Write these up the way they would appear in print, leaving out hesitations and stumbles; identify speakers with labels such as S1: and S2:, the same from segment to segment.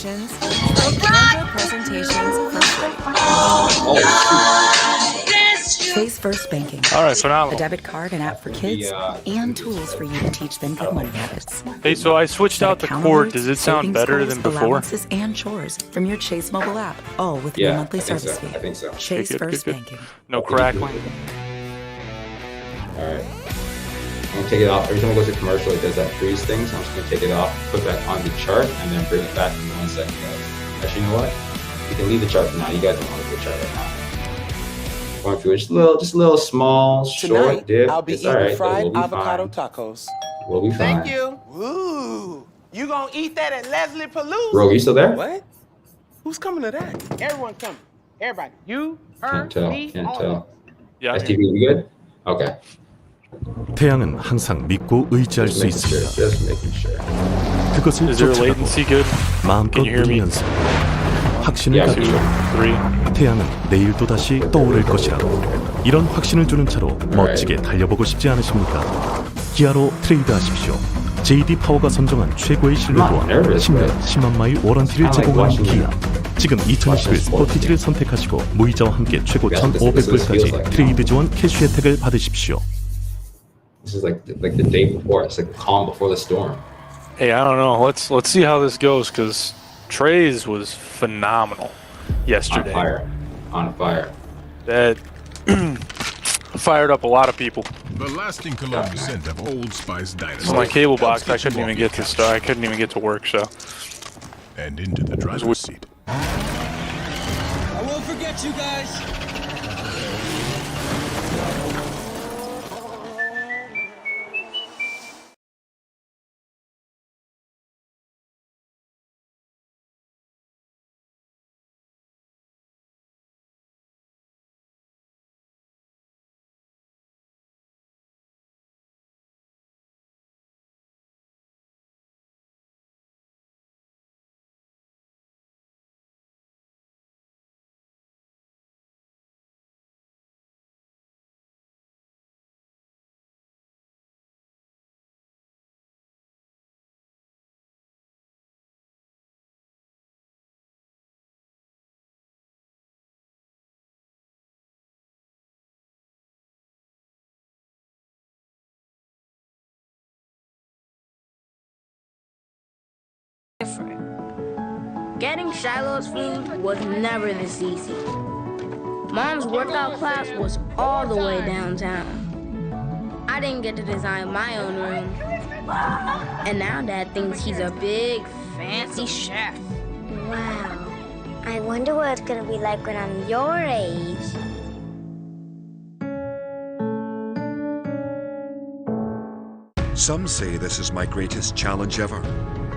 S1: transactions like camera presentations for free. Chase First Banking.
S2: All right, so
S1: A debit card and app for kids, and tools for you to teach them good money habits.
S2: Hey, so I switched out the cord. Does it sound better than before?
S1: Allowances and chores from your Chase mobile app, all with your monthly service fee.
S3: I think so.
S1: Chase
S2: Good,
S1: First
S2: good.
S1: Banking.
S2: No crackling.
S3: All right. I'm gonna take it off. Every time it goes to commercial, it does that freeze thing. So I'm just gonna take it off, put it back on the chart, and then bring it back in 1 second, guys. Actually, you know what? You can leave the chart for now. You guys don't want to do the chart right now. Going through just a little small, short dip.
S4: I'll be
S3: it's
S4: eating
S3: all right,
S4: fried
S3: we'll
S4: avocado
S3: fine.
S4: tacos.
S3: We'll be fine.
S4: Thank you. Ooh, you gonna eat that at Leslie Palooza?
S3: Rogue, you still there?
S4: What? Who's coming to that? Everyone's coming. Everybody. You, her,
S3: Can't tell.
S4: me,
S3: Can't
S4: all
S3: tell.
S4: of us.
S2: Yeah.
S3: STV, you good? Okay.
S5: 태양은 항상 믿고 의지할 수 있습니다.
S3: Just making sure.
S5: 그것을
S2: Is there
S5: 쫓아가고
S2: latency good?
S5: 마음껏
S2: Can you hear me?
S5: 누리면서 확신을
S3: Yeah,
S5: 가지고
S2: 3.
S5: 태양은 내일도 다시 떠오를 것이라고 이런 확신을 주는 차로 멋지게 달려보고 싶지 않으십니까? 기아로 트레이드하십시오. JD 파워가 선정한 최고의 신뢰도와 10년 10만 마일 워런티를 제공하는 기아. 지금 2021 스포티지를 선택하시고 무이자와 함께 최고 1,500불까지 트레이드 지원 캐시 혜택을 받으십시오.
S3: This is like the day before. It's like the calm before the storm.
S2: Hey, I don't know. Let's see how this goes because Trey's was phenomenal yesterday.
S3: On fire.
S2: That fired up a lot of people.
S6: The lasting cologne scent of Old Spice Dynasty.
S2: On my cable box, I couldn't even get to start. I couldn't even get to work. So.
S6: And into the driver's seat.
S7: I won't forget you guys.
S8: Different. Getting Shiloh's food was never this easy. Mom's workout class was all the way downtown. I didn't get to design my own room. And now Dad thinks he's a big, fancy chef.
S9: Wow. I wonder what it's gonna be like when I'm your age.
S10: Some say this is my greatest challenge ever,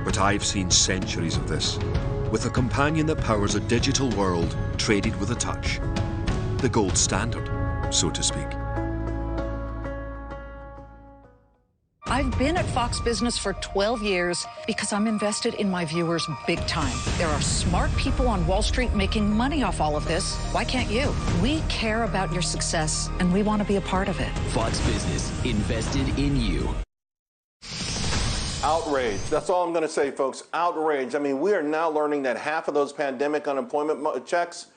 S10: but I've seen centuries of this, with a companion that powers a digital world traded with a touch. The gold standard, so to speak.
S11: I've been at Fox Business for 12 years because I'm invested in my viewers big time. There are smart people on Wall Street making money off all of this. Why can't you? We care about your success, and we want to be a part of it.
S7: Fox Business, invested in you.
S12: Outrage. That's all I'm going to say, folks. Outrage. I mean, we are now learning that half of those pandemic unemployment checks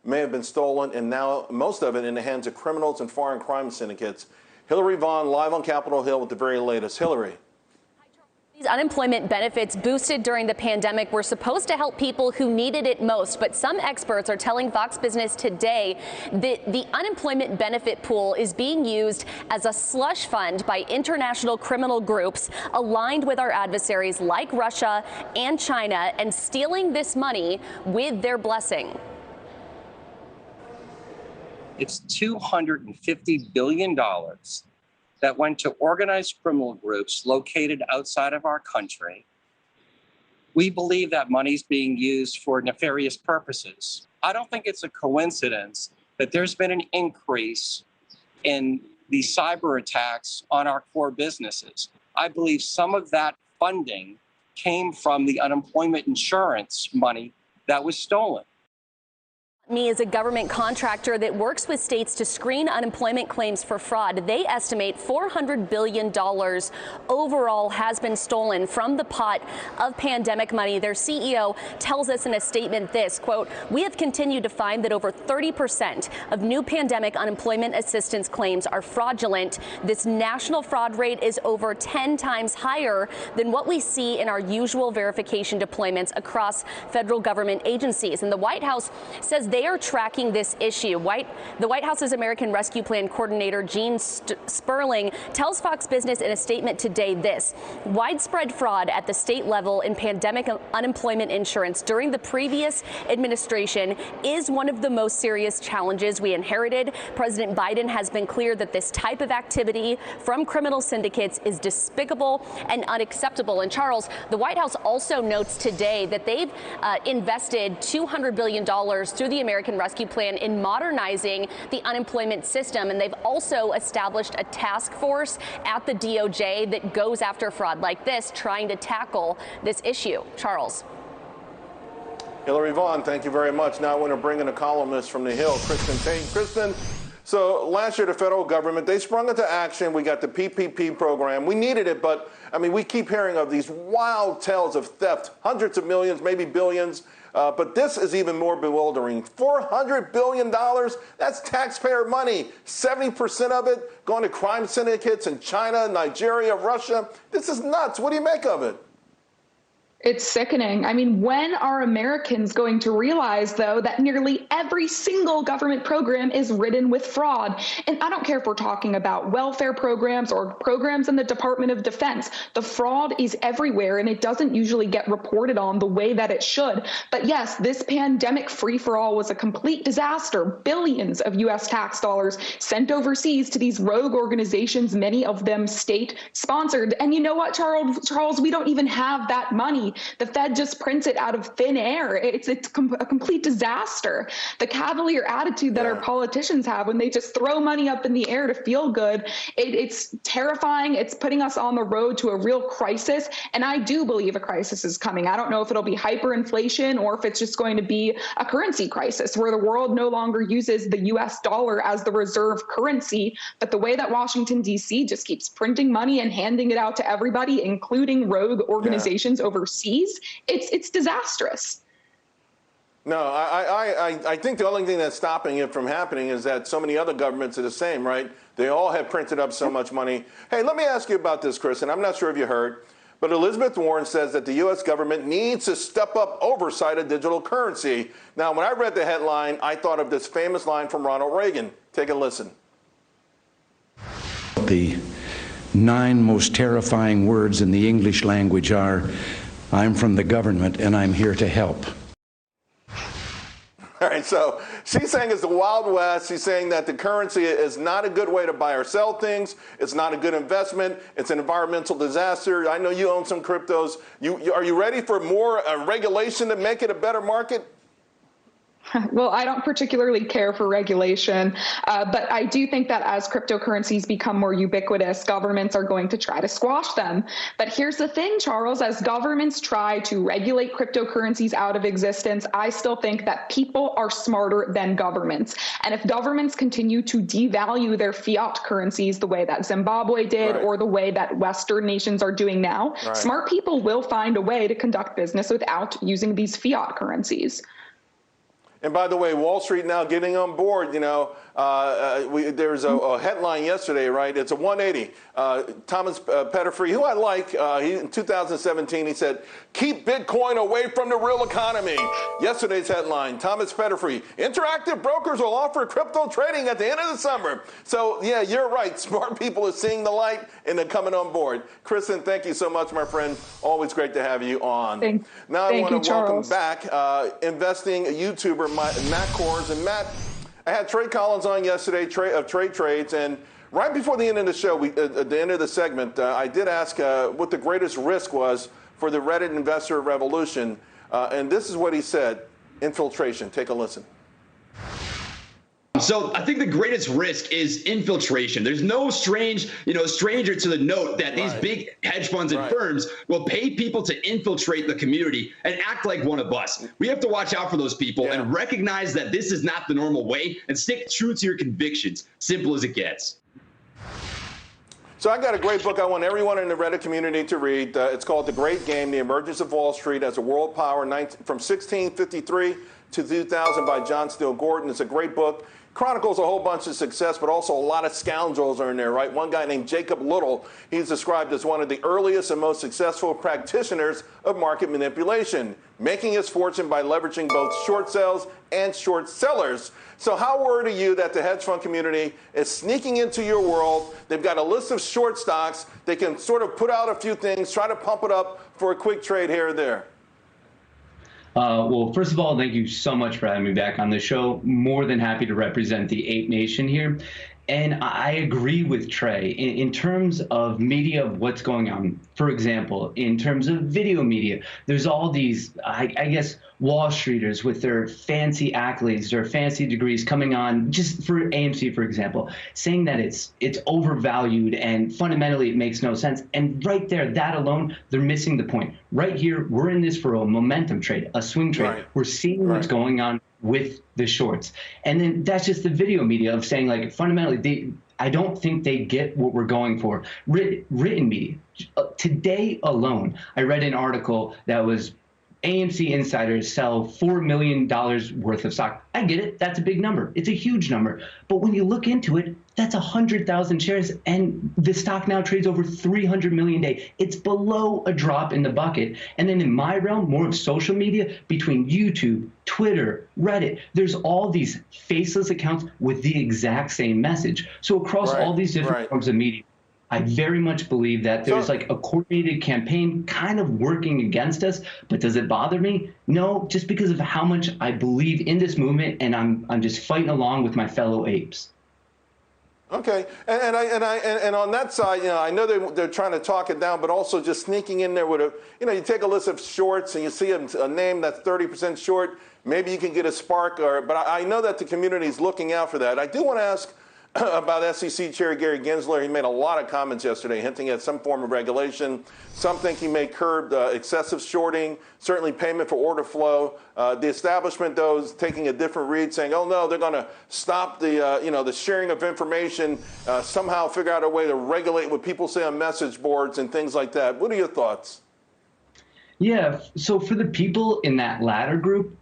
S12: may have been stolen, and now most of it in the hands of criminals and foreign crime syndicates. Hillary Vaughn live on Capitol Hill with the very latest. Hillary.
S13: These unemployment benefits boosted during the pandemic were supposed to help people who needed it most, but some experts are telling Fox Business today that the unemployment benefit pool is being used as a slush fund by international criminal groups aligned with our adversaries like Russia and China and stealing this money with their blessing.
S14: It's $250 billion that went to organized criminal groups located outside of our country. We believe that money's being used for nefarious purposes. I don't think it's a coincidence that there's been an increase in the cyber attacks on our core businesses. I believe some of that funding came from the unemployment insurance money that was stolen.
S13: Me is a government contractor that works with states to screen unemployment claims for fraud. They estimate $400 billion overall has been stolen from the pot of pandemic money. Their CEO tells us in a statement this, quote, "We have continued to find that over 30% of new pandemic unemployment assistance claims are fraudulent. This national fraud rate is over 10 times higher than what we see in our usual verification deployments across federal government agencies." And the White House says they are tracking this issue. The White House's American Rescue Plan coordinator, Gene Sperling, tells Fox Business in a statement today this: "Widespread fraud at the state level in pandemic unemployment insurance during the previous administration is one of the most serious challenges we inherited. President Biden has been clear that this type of activity from criminal syndicates is despicable and unacceptable." And Charles, the White House also notes today that they've invested $200 billion through the American Rescue Plan in modernizing the unemployment system. And they've also established a task force at the DOJ that goes after fraud like this, trying to tackle this issue. Charles.
S12: Hillary Vaughn, thank you very much. Now I want to bring in a columnist from the Hill, Kristen Tate. Kristen, so last year the federal government, they sprung into action. We got the PPP program. We needed it, but I mean, we keep hearing of these wild tales of theft, hundreds of millions, maybe billions. But this is even more bewildering. $400 billion, that's taxpayer money. 70% of it going to crime syndicates in China, Nigeria, Russia. This is nuts. What do you make of it?
S15: It's sickening. I mean, when are Americans going to realize, though, that nearly every single government program is ridden with fraud? And I don't care if we're talking about welfare programs or programs in the Department of Defense. The fraud is everywhere, and it doesn't usually get reported on the way that it should. But yes, this pandemic free-for-all was a complete disaster. Billions of U.S. tax dollars sent overseas to these rogue organizations, many of them state-sponsored. And you know what, Charles? We don't even have that money. The Fed just prints it out of thin air. It's a complete disaster. The cavalier attitude that our politicians have when they just throw money up in the air to feel good, it's terrifying. It's putting us on the road to a real crisis. And I do believe a crisis is coming. I don't know if it'll be hyperinflation or if it's just going to be a currency crisis where the world no longer uses the U.S. dollar as the reserve currency. But the way that Washington, D.C. just keeps printing money and handing it out to everybody, including rogue organizations overseas, it's disastrous.
S12: No, I think the only thing that's stopping it from happening is that so many other governments are the same, right? They all have printed up so much money. Hey, let me ask you about this, Chris, and I'm not sure if you heard, but Elizabeth Warren says that the U.S. government needs to step up oversight of digital currency. Now, when I read the headline, I thought of this famous line from Ronald Reagan. Take a listen.
S16: The 9 most terrifying words in the English language are, "I'm from the government and I'm here to help."
S12: All right, so she's saying it's the Wild West. She's saying that the currency is not a good way to buy or sell things. It's not a good investment. It's an environmental disaster. I know you own some cryptos. Are you ready for more regulation to make it a better market?
S15: Well, I don't particularly care for regulation, but I do think that as cryptocurrencies become more ubiquitous, governments are going to try to squash them. But here's the thing, Charles, as governments try to regulate cryptocurrencies out of existence, I still think that people are smarter than governments. And if governments continue to devalue their fiat currencies the way that Zimbabwe did or the way that Western nations are doing now, smart people will find a way to conduct business without using these fiat currencies.
S12: And by the way, Wall Street now getting on board, you know, there's a headline yesterday, right? It's a 180. Thomas Petterfree, who I like, in 2017, he said, "Keep Bitcoin away from the real economy." Yesterday's headline, Thomas Petterfree, "Interactive brokers will offer crypto trading at the end of the summer." So, yeah, you're right. Smart people are seeing the light and they're coming on board. Kristen, thank you so much, my friend. Always great to have you on. Now I want to welcome back investing YouTuber Matt Kohrs. And Matt, I had Trey Collins on yesterday of Trade Trades, and right before the end of the show, at the end of the segment, I did ask what the greatest risk was for the Reddit investor revolution, and this is what he said: infiltration. Take a listen.
S17: So I think the greatest risk is infiltration. There's no stranger to the note that these big hedge funds and firms will pay people to infiltrate the community and act like one of us. We have to watch out for those people and recognize that this is not the normal way and stick true to your convictions. Simple as it gets.
S12: So I got a great book I want everyone in the Reddit community to read. It's called The Great Game, The Emergence of Wall Street as a World Power from 1653 to 2000 by John Steele Gordon. It's a great book. Chronicles a whole bunch of success, but also a lot of scoundrels are in there, right? One guy named Jacob Little, he's described as one of the earliest and most successful practitioners of market manipulation, making his fortune by leveraging both short sales and short sellers. So how worried are you that the hedge fund community is sneaking into your world? They've got a list of short stocks. They can sort of put out a few things, try to pump it up for a quick trade here or there.
S18: Well, first of all, thank you so much for having me back on the show. More than happy to represent the Ape Nation here. And I agree with Trey in terms of media, of what's going on. For example, in terms of video media, there's all these, I guess, Wall Streeters with their fancy accolades, their fancy degrees coming on, just for AMC, for example, saying that it's overvalued and fundamentally it makes no sense. And right there, that alone, they're missing the point. Right here, we're in this for a momentum trade, a swing trade. Right. We're seeing what's going on with the shorts. And then that's just the video media of saying, like, fundamentally, I don't think they get what we're going for. Written media. Today alone, I read an article that was AMC insiders sell $4 million worth of stock. I get it. That's a big number. It's a huge number. But when you look into it, that's 100,000 shares, and the stock now trades over 300 million a day. It's below a drop in the bucket. And then in my realm, more of social media, between YouTube, Twitter, Reddit, there's all these faceless accounts with the exact same message. So across all these different forms of media, I very much believe that there's like a coordinated campaign kind of working against us. But does it bother me? No, just because of how much I believe in this movement, and I'm just fighting along with my fellow apes.
S12: Okay, and on that side, I know they're trying to talk it down, but also just sneaking in there with a, you take a list of shorts and you see a name that's 30% short, maybe you can get a spark. But I know that the community is looking out for that. I do want to ask about SEC Chair Gary Gensler. He made a lot of comments yesterday hinting at some form of regulation. Some think he may curb excessive shorting, certainly payment for order flow. The establishment, though, is taking a different read, saying, oh, no, they're going to stop the sharing of information, somehow figure out a way to regulate what people say on message boards and things like that. What are your thoughts?
S18: Yeah, so for the people in that latter group,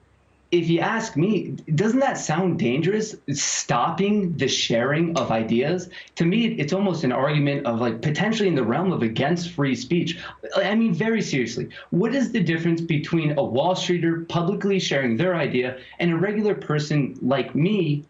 S18: if you ask me, doesn't that sound dangerous? Stopping the sharing of ideas? To me, it's almost an argument of, like, potentially in the realm of against free speech. I mean, very seriously, what is the difference between a Wall Streeter publicly sharing their idea and a regular person like me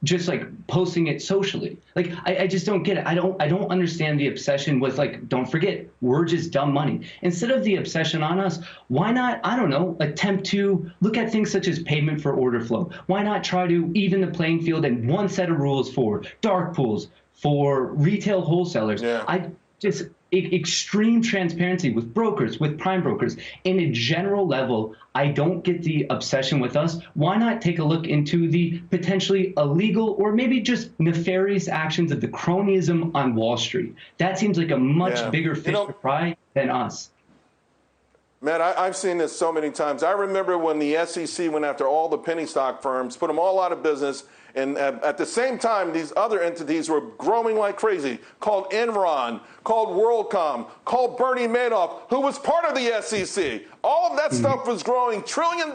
S18: just, like, posting it socially? Like, I just don't get it. I don't understand the obsession with, like, don't forget, we're just dumb money. Instead of the obsession on us, why not, I don't know, attempt to look at things such as payment for order flow? Why not try to even the playing field and one set of rules for dark pools, for retail wholesalers? Yeah. Extreme transparency with brokers, with prime brokers. In a general level, I don't get the obsession with us. Why not take a look into the potentially illegal or maybe just nefarious actions of the cronyism on Wall Street? That seems like a much bigger fish to fry than us.
S12: Matt, I've seen this so many times. I remember when the SEC went after all the penny stock firms, put them all out of business, and at the same time, these other entities were growing like crazy, called Enron, called WorldCom, called Bernie Madoff, who was part of the SEC. All of that stuff was growing $1 trillion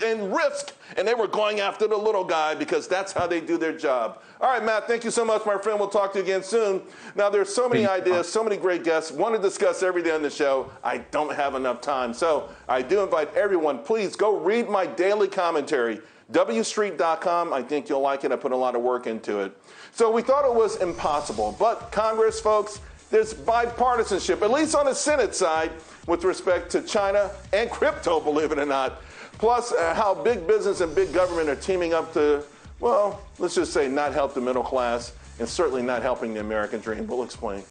S12: in risk, and they were going after the little guy because that's how they do their job. All right, Matt, thank you so much, my friend. We'll talk to you again soon. Now, there's so many ideas, so many great guests. Want to discuss everything on the show. I don't have enough time. So I do invite everyone, please go read my daily commentary. WStreet.com. I think you'll like it. I put a lot of work into it. So we thought it was impossible. But Congress, folks, there's bipartisanship, at least on the Senate side, with respect to China and crypto, believe it or not. Plus, how big business and big government are teaming up to, well, let's just say not help the middle class and certainly not helping the American dream. We'll explain.